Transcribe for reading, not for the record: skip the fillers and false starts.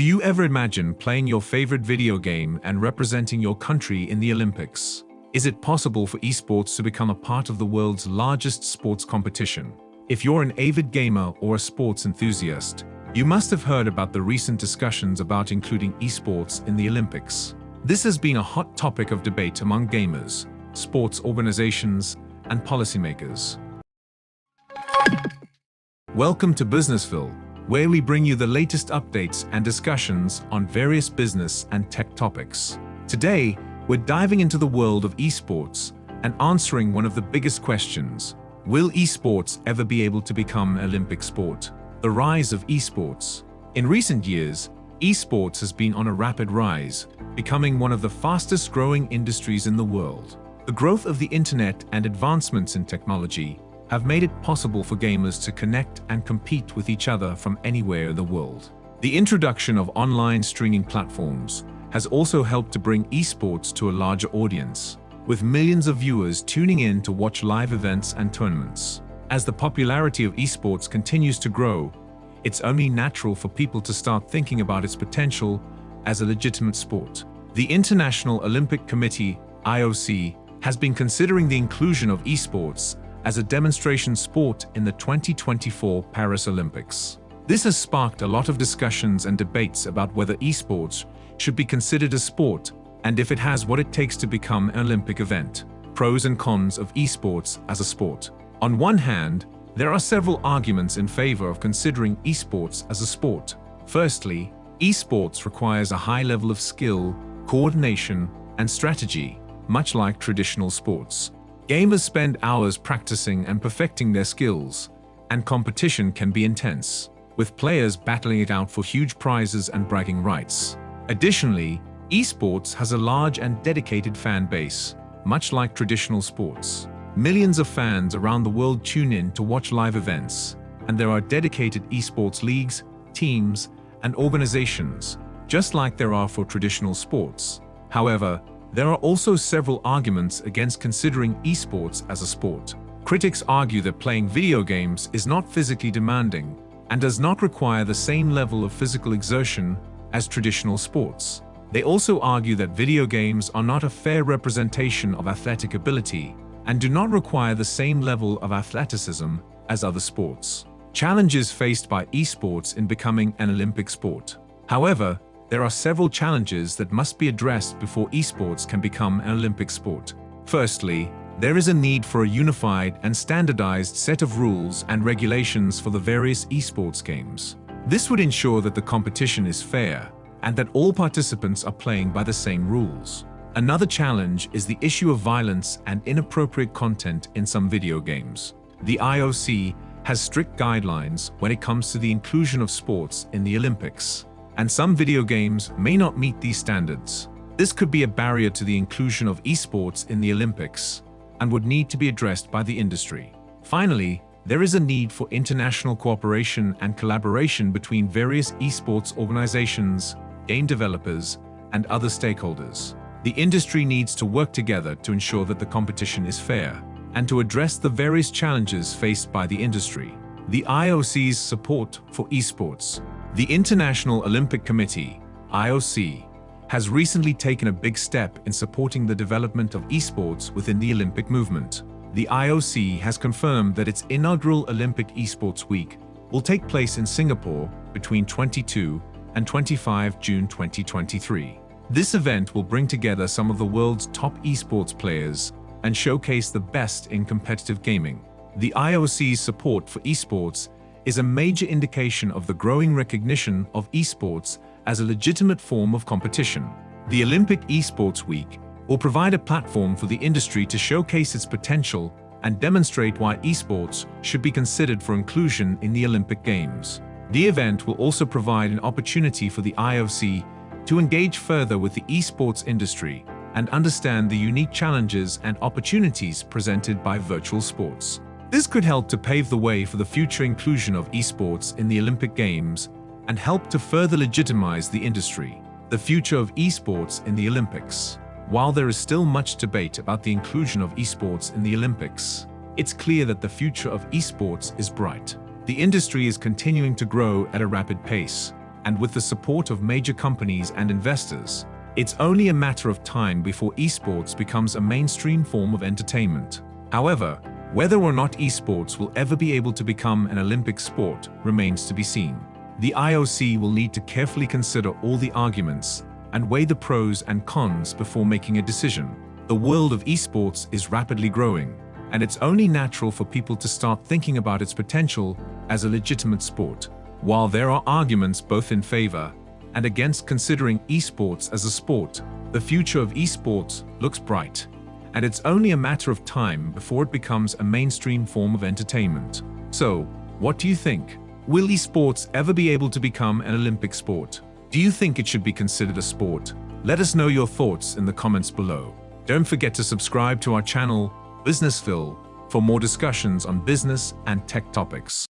Do you ever imagine playing your favorite video game and representing your country in the Olympics? Is it possible for esports to become a part of the world's largest sports competition? If you're an avid gamer or a sports enthusiast, you must have heard about the recent discussions about including esports in the Olympics. This has been a hot topic of debate among gamers, sports organizations, and policymakers. Welcome to BusinessVille, where we bring you the latest updates and discussions on various business and tech topics. Today, we're diving into the world of esports and answering one of the biggest questions: will esports ever be able to become an Olympic sport? The rise of esports. In recent years, esports has been on a rapid rise, becoming one of the fastest growing industries in the world. The growth of the internet and advancements in technology have made it possible for gamers to connect and compete with each other from anywhere in the world. The introduction of online streaming platforms has also helped to bring esports to a larger audience, with millions of viewers tuning in to watch live events and tournaments. As the popularity of esports continues to grow, it's only natural for people to start thinking about its potential as a legitimate sport. The International Olympic Committee, IOC, has been considering the inclusion of esports as a demonstration sport in the 2024 Paris Olympics. This has sparked a lot of discussions and debates about whether esports should be considered a sport and if it has what it takes to become an Olympic event. Pros and cons of esports as a sport. On one hand, there are several arguments in favor of considering esports as a sport. Firstly, esports requires a high level of skill, coordination, and strategy, much like traditional sports. Gamers spend hours practicing and perfecting their skills, and competition can be intense, with players battling it out for huge prizes and bragging rights. Additionally, esports has a large and dedicated fan base, much like traditional sports. Millions of fans around the world tune in to watch live events, and there are dedicated esports leagues, teams, and organizations, just like there are for traditional sports. However, there are also several arguments against considering esports as a sport. Critics argue that playing video games is not physically demanding and does not require the same level of physical exertion as traditional sports. They also argue that video games are not a fair representation of athletic ability and do not require the same level of athleticism as other sports. Challenges faced by esports in becoming an Olympic sport. However, there are several challenges that must be addressed before esports can become an Olympic sport. Firstly, there is a need for a unified and standardized set of rules and regulations for the various esports games. This would ensure that the competition is fair and that all participants are playing by the same rules. Another challenge is the issue of violence and inappropriate content in some video games. The IOC has strict guidelines when it comes to the inclusion of sports in the Olympics, and some video games may not meet these standards. This could be a barrier to the inclusion of esports in the Olympics and would need to be addressed by the industry. Finally, there is a need for international cooperation and collaboration between various esports organizations, game developers, and other stakeholders. The industry needs to work together to ensure that the competition is fair and to address the various challenges faced by the industry. The IOC's support for esports. The International Olympic Committee, IOC, has recently taken a big step in supporting the development of esports within the Olympic movement. The IOC has confirmed that its inaugural Olympic Esports Week will take place in Singapore between 22 and 25 June 2023. This event will bring together some of the world's top esports players and showcase the best in competitive gaming. The IOC's support for esports is a major indication of the growing recognition of esports as a legitimate form of competition. The Olympic Esports Week will provide a platform for the industry to showcase its potential and demonstrate why esports should be considered for inclusion in the Olympic Games. The event will also provide an opportunity for the IOC to engage further with the esports industry and understand the unique challenges and opportunities presented by virtual sports. This could help to pave the way for the future inclusion of esports in the Olympic Games and help to further legitimize the industry. The future of esports in the Olympics. While there is still much debate about the inclusion of esports in the Olympics, it's clear that the future of esports is bright. The industry is continuing to grow at a rapid pace, and with the support of major companies and investors, it's only a matter of time before esports becomes a mainstream form of entertainment. However, whether or not esports will ever be able to become an Olympic sport remains to be seen. The IOC will need to carefully consider all the arguments and weigh the pros and cons before making a decision. The world of esports is rapidly growing, and it's only natural for people to start thinking about its potential as a legitimate sport. While there are arguments both in favor and against considering esports as a sport, the future of esports looks bright, and it's only a matter of time before it becomes a mainstream form of entertainment. So, what do you think? Will esports ever be able to become an Olympic sport? Do you think it should be considered a sport? Let us know your thoughts in the comments below. Don't forget to subscribe to our channel, BusinessVille, for more discussions on business and tech topics.